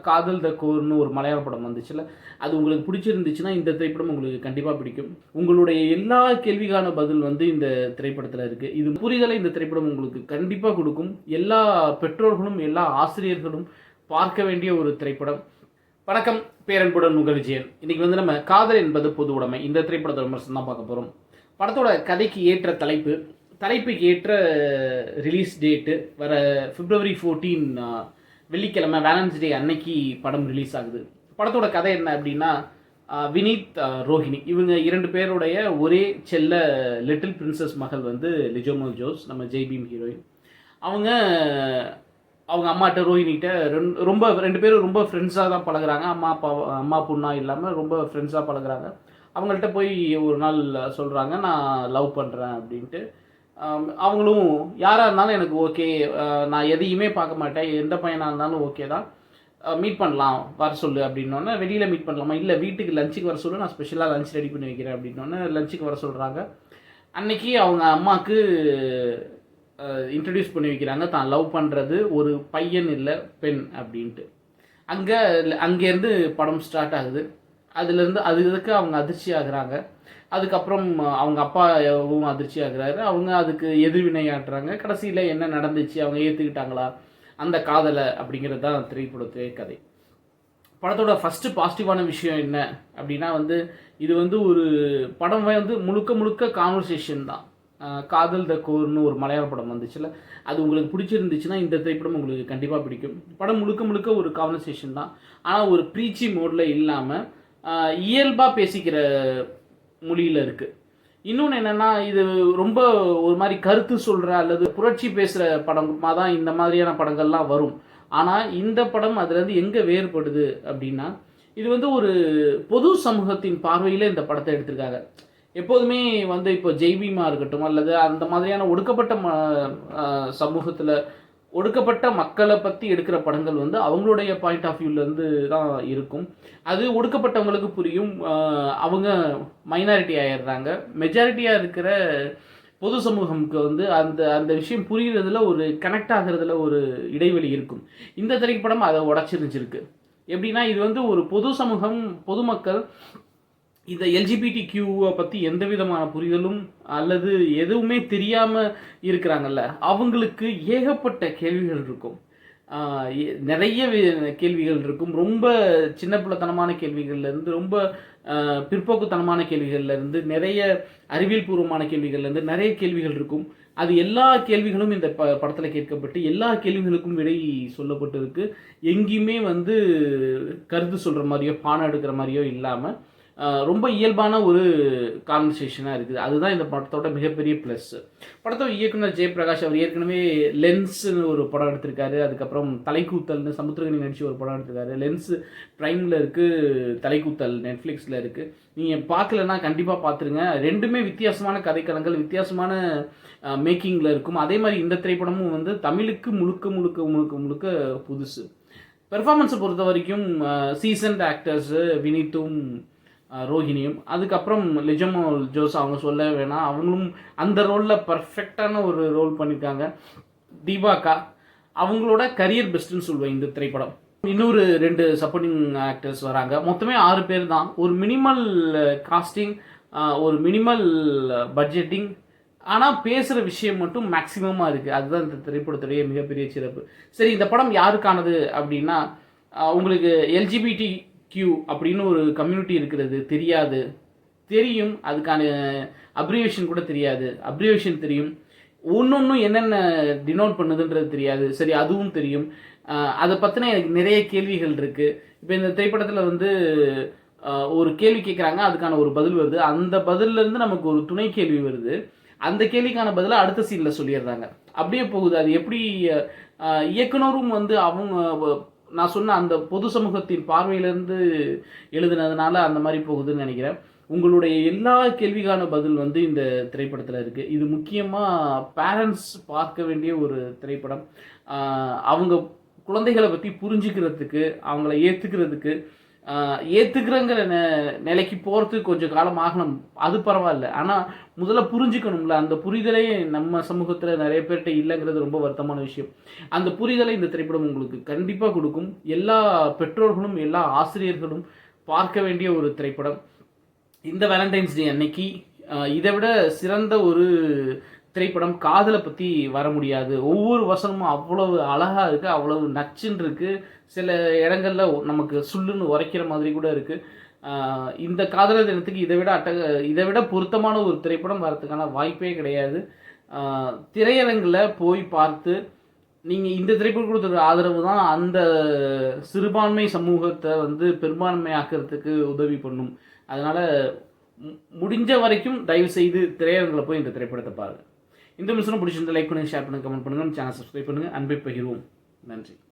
காதல் த கோர்னு ஒரு மலையாள படம் வந்துச்சுல்ல, அது உங்களுக்கு பிடிச்சிருந்துச்சுன்னா இந்த திரைப்படம் உங்களுக்கு கண்டிப்பாக பிடிக்கும். உங்களுடைய எல்லா கேள்விக்கான பதில் வந்து இந்த திரைப்படத்தில் இருக்குது. இது புரிதலை இந்த திரைப்படம் உங்களுக்கு கண்டிப்பாக கொடுக்கும். எல்லா பெற்றோர்களும் எல்லா ஆசிரியர்களும் பார்க்க வேண்டிய ஒரு திரைப்படம். வணக்கம், பேரன்புடன் உங்கள் விஜயன். இன்றைக்கி வந்து நம்ம காதல் என்பது பொது உடைமை இந்த திரைப்படத்தோட விமர்சனம் தான் பார்க்க போகிறோம். படத்தோட கதைக்கு ஏற்ற தலைப்புக்கு ஏற்ற ரிலீஸ் டேட்டு வர February 14 வெள்ளிக்கிழமை வேலன்ஸ் டே அன்னைக்கு படம் ரிலீஸ் ஆகுது. படத்தோட கதை என்ன அப்படின்னா, வினீத், ரோஹிணி இவங்க 2 பேருடைய ஒரே செல்ல லிட்டில் பிரின்சஸ் மகள் வந்து லிஜோமல் ஜோஸ், நம்ம ஜெய்பீம் ஹீரோயின். அவங்க அம்மாட்ட ரோஹினிகிட்ட ரொம்ப 2 பேரும் ரொம்ப ஃப்ரெண்ட்ஸாக தான் பழகுறாங்க. அம்மா பொண்ணாக இல்லாமல் ரொம்ப ஃப்ரெண்ட்ஸாக பழகுறாங்க. அவங்கள்ட்ட போய் ஒரு நாள் சொல்கிறாங்க, நான் லவ் பண்ணுறேன் அப்படின்ட்டு. அவங்களும் யாராக இருந்தாலும் எனக்கு ஓகே, நான் எதையுமே பார்க்க மாட்டேன், எந்த பையனாக இருந்தாலும் ஓகே தான், மீட் பண்ணலாம், வர சொல்லு அப்படின்னோடனே, வெளியில் மீட் பண்ணலாமா, இல்லை வீட்டுக்கு லஞ்சுக்கு வர சொல்லு, நான் ஸ்பெஷலாக லஞ்ச் ரெடி பண்ணி வைக்கிறேன் அப்படின்னோடனே லஞ்சுக்கு வர சொல்கிறாங்க. அன்னைக்கு அவங்க அம்மாவுக்கு இன்ட்ரடியூஸ் பண்ணி வைக்கிறாங்க, தான் லவ் பண்ணுறது ஒரு பையன் இல்லை பெண் அப்படின்ட்டு. அங்கேருந்து படம் ஸ்டார்ட் ஆகுது. அதுலேருந்து அதுக்கு அவங்க அதிர்ச்சி ஆகுறாங்க. அதுக்கப்புறம் அவங்க அப்பாவும் அதிர்ச்சி ஆகுறாரு. அவங்க அதுக்கு எதிர்வினையாட்டுறாங்க. கடைசியில் என்ன நடந்துச்சு, அவங்க ஏற்றுக்கிட்டாங்களா அந்த காதலை, அப்படிங்கிறது தான் திரைப்படத்திலே கதை. படத்தோட ஃபஸ்ட்டு பாசிட்டிவான விஷயம் என்ன அப்படின்னா வந்து, இது வந்து ஒரு படம் வந்து முழுக்க கான்வர்சேஷன் தான். காதல் த கோர்னு ஒரு மலையாள படம் வந்துச்சுல்ல, அது உங்களுக்கு பிடிச்சிருந்துச்சுன்னா இந்த திரைப்படம் உங்களுக்கு கண்டிப்பாக பிடிக்கும். படம் முழுக்க ஒரு கான்வர்சேஷன் தான். ஆனால் ஒரு ப்ரீச்சி மோடில் இல்லாமல் இயல்பாக பேசிக்கிற மொழியில் இருக்குது. இன்னொன்று என்னென்னா, இது ரொம்ப ஒரு மாதிரி கருத்து சொல்கிற அல்லது புரட்சி பேசுகிற படமாக தான் இந்த மாதிரியான படங்கள்லாம் வரும். ஆனால் இந்த படம் அதுலேருந்து எங்கே வேறுபடுது அப்படின்னா, இது வந்து ஒரு பொது சமூகத்தின் பார்வையில் இந்த படத்தை எடுத்திருக்காங்க. எப்போதுமே வந்து இப்போ ஜெய்பீமாக இருக்கட்டும் அல்லது அந்த மாதிரியான ஒடுக்கப்பட்ட சமூகத்தில் ஒடுக்கப்பட்ட மக்களை பற்றி எடுக்கிற படங்கள் வந்து அவங்களுடைய பாயிண்ட் ஆஃப் வியூலேருந்து தான் இருக்கும். அது ஒடுக்கப்பட்டவங்களுக்கு புரியும். அவங்க மைனாரிட்டி ஆயிடுறாங்க. மெஜாரிட்டியாக இருக்கிற பொது சமூகமுக்கு வந்து அந்த விஷயம் புரிகிறதுல ஒரு கனெக்ட் ஆகிறதுல ஒரு இடைவெளி இருக்கும். இந்த திரைப்படம் அதை உடச்சிருந்துருக்கு. எப்படின்னா, இது வந்து ஒரு பொது சமூகம், பொதுமக்கள் இந்த LGBTQ பற்றி எந்த விதமான புரிதலும் அல்லது எதுவுமே தெரியாமல் இருக்கிறாங்கல்ல, அவங்களுக்கு ஏகப்பட்ட கேள்விகள் இருக்கும். நிறைய கேள்விகள் இருக்கும். ரொம்ப சின்ன பிள்ளைத்தனமான கேள்விகள்லேருந்து, ரொம்ப பிற்போக்குத்தனமான கேள்விகள்லேருந்து, நிறைய அறிவியல் பூர்வமான கேள்விகள்லேருந்து நிறைய கேள்விகள் இருக்கும். அது எல்லா கேள்விகளும் இந்த படத்தில் கேட்கப்பட்டு எல்லா கேள்விகளுக்கும் விடை சொல்லப்பட்டு இருக்கு. எங்கேயுமே வந்து கருத்து சொல்கிற மாதிரியோ பாடம் எடுக்கிற மாதிரியோ இல்லாமல் ரொம்ப இயல்பான ஒரு கான்வர்சேஷனாக இருக்குது. அதுதான் இந்த படத்தோட மிகப்பெரிய ப்ளஸ். படத்தோட இயக்குனர் ஜெயபிரகாஷ் அவர் ஏற்கனவே லென்ஸ்னு ஒரு படம் எடுத்திருக்காரு. அதுக்கப்புறம் தலைக்கூத்தல்னு சமுத்திரகனி நடிச்சு ஒரு படம் எடுத்திருக்காரு. லென்ஸ் ப்ரைமில் இருக்குது, தலைக்கூத்தல் நெட்ஃப்ளிக்ஸில் இருக்குது. நீங்கள் பார்க்கலன்னா கண்டிப்பாக பார்த்துருங்க. ரெண்டுமே வித்தியாசமான கதைக்களங்கள், வித்தியாசமான மேக்கிங்கில் இருக்கும். அதே மாதிரி இந்த திரைப்படமும் வந்து தமிழுக்கு முழுக்க புதுசு. பெர்ஃபார்மன்ஸை பொறுத்த வரைக்கும் சீசன்ட் ஆக்டர்ஸு வினீத்தும் ரோஹினியும், அதுக்கப்புறம் லிஜோமல் ஜோஸ் அவங்க சொல்ல வேணாம், அவங்களும் அந்த ரோலில் பர்ஃபெக்டான ஒரு ரோல் பண்ணியிருக்காங்க. தீபாக்கா அவங்களோட கரியர் பெஸ்ட்டுன்னு சொல்லுவேன் இந்த திரைப்படம். இன்னொரு 2 சப்போர்ட்டிங் ஆக்டர்ஸ் வராங்க. மொத்தமே 6 பேர் தான். ஒரு மினிமல் காஸ்டிங், ஒரு மினிமல் பட்ஜெட்டிங், ஆனால் பேசுகிற விஷயம் மட்டும் மேக்ஸிமமாக இருக்குது. அதுதான் இந்த திரைப்படத்துடைய மிகப்பெரிய சிறப்பு. சரி, இந்த படம் யாருக்கானது அப்படின்னா, உங்களுக்கு LGBTQ அப்படின்னு ஒரு கம்யூனிட்டி இருக்கிறது தெரியும். அதுக்கான அப்ரிவேஷன் கூட தெரியாது. அப்ரிவேஷன் தெரியும், ஒன்றும் என்னென்ன டினோட் பண்ணுதுன்றது தெரியாது. சரி, அதுவும் தெரியும். அதை பற்றின எனக்கு நிறைய கேள்விகள் இருக்குது. இப்போ இந்த திரைப்படத்தில் வந்து ஒரு கேள்வி கேட்குறாங்க, அதுக்கான ஒரு பதில் வருது. அந்த பதிலிருந்து நமக்கு ஒரு துணை கேள்வி வருது. அந்த கேள்விக்கான பதிலை அடுத்த சீனில் சொல்லிடுறாங்க. அப்படியே போகுது. அது எப்படி இயக்குனரும் வந்து நான் சொன்ன அந்த பொது சமூகத்தின் பார்வையிலேருந்து எழுதுனதுனால அந்த மாதிரி போகுதுன்னு நினைக்கிறேன். உங்களுடைய எல்லா கேள்விக்கான பதில் வந்து இந்த திரைப்படத்தில் இருக்குது. இது முக்கியமாக பேரண்ட்ஸ் பார்க்க வேண்டிய ஒரு திரைப்படம். அவங்க குழந்தைகளை பற்றி புரிஞ்சுக்கிறதுக்கு, அவங்கள ஏற்றுக்கிறதுக்கு, ஏற்றுக்கிறங்கிற நிலைக்கு போகிறதுக்கு கொஞ்சம் காலம் ஆகணும், அது பரவாயில்ல. ஆனால் முதல்ல புரிஞ்சுக்கணும்ல, அந்த புரிதலே நம்ம சமூகத்தில் நிறைய பேர்கிட்ட இல்லைங்கிறது ரொம்ப வருத்தமான விஷயம். அந்த புரிதலை இந்த திரைப்படம் உங்களுக்கு கண்டிப்பாக கொடுக்கும். எல்லா பெற்றோர்களும் எல்லா ஆசிரியர்களும் பார்க்க வேண்டிய ஒரு திரைப்படம். இந்த வேலண்டைன்ஸ் டே அன்னைக்கு இதை விட சிறந்த ஒரு திரைப்படம் காதலை பற்றி வர முடியாது. ஒவ்வொரு வசனமும் அவ்வளவு அழகாக இருக்குது, அவ்வளவு நச்சுன்னு இருக்குது. சில இடங்களில் நமக்கு சுள்ளுன்னு உரைக்கிற மாதிரி கூட இருக்குது. இந்த காதலர் தினத்துக்கு இதை விட பொருத்தமான ஒரு திரைப்படம் வரதுக்கான வாய்ப்பே கிடையாது. திரையரங்கில் போய் பார்த்து நீங்கள் இந்த திரைப்படம் கொடுத்த ஆதரவு தான் அந்த சிறுபான்மை சமூகத்தை வந்து பெரும்பான்மையாக்கிறதுக்கு உதவி பண்ணும். அதனால் முடிஞ்ச வரைக்கும் தயவு செய்து திரையரங்கில் போய் இந்த திரைப்படத்தை பாருங்கள். இந்த மிஷனும் பிடிச்சிருந்தா லைக் பண்ணுங்கள், ஷேர் பண்ணுங்கள், கமெண்ட் பண்ணுங்கள், சேனல் சப்ஸ்கிரைப் பண்ணுங்கள். அன்பை பகிர்வோம். நன்றி.